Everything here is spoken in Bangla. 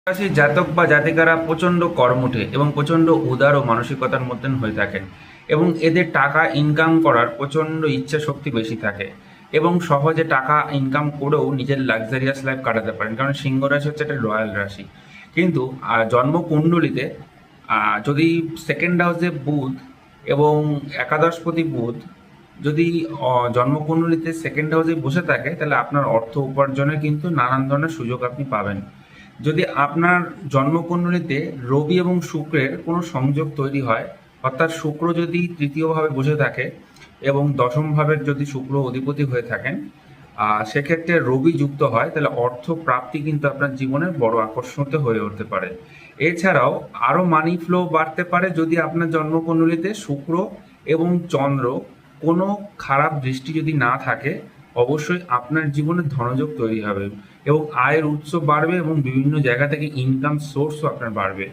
রাশির জাতক বা জাতিকারা প্রচণ্ড কর্মঠে এবং প্রচণ্ড উদার ও মানসিকতার মধ্যে হয়ে থাকেন এবং এদের টাকা ইনকাম করার প্রচণ্ড ইচ্ছা শক্তি বেশি থাকে এবং সহজে টাকা ইনকাম করেও নিজের লাক্সারিয়াস লাইফ কাটাতে পারেন, কারণ সিংহ রাশি হচ্ছে একটা রয়্যাল রাশি। কিন্তু জন্মকুণ্ডলিতে যদি সেকেন্ড হাউসে বুধ এবং একাদশপতি বুধ যদি জন্মকুণ্ডলিতে সেকেন্ড হাউসে বসে থাকে, তাহলে আপনার অর্থ উপার্জনের কিন্তু নানান ধরনের সুযোগ আপনি পাবেন। যদি আপনার জন্মকুণ্ডলিতে রবি এবং শুক্রের কোনো সংযোগ তৈরি হয়, অর্থাৎ শুক্র যদি তৃতীয়ভাবে বসে থাকে এবং দশম ভাবের যদি শুক্র অধিপতি হয়ে থাকেন, সেক্ষেত্রে রবি যুক্ত হয়, তাহলে অর্থ প্রাপ্তি কিন্তু আপনার জীবনের বড় আকর্ষণীয় হয়ে উঠতে পারে। এছাড়াও আরও মানি ফ্লো বাড়তে পারে যদি আপনার জন্মকুণ্ডলিতে শুক্র এবং চন্দ্র কোনো খারাপ দৃষ্টি যদি না থাকে। অবশ্যই আপনার জীবনে ধনযোগ তৈরি হবে এবং আয়ের উৎস বাড়বে এবং বিভিন্ন জায়গা থেকে ইনকাম সোর্সও আপনার বাড়বে।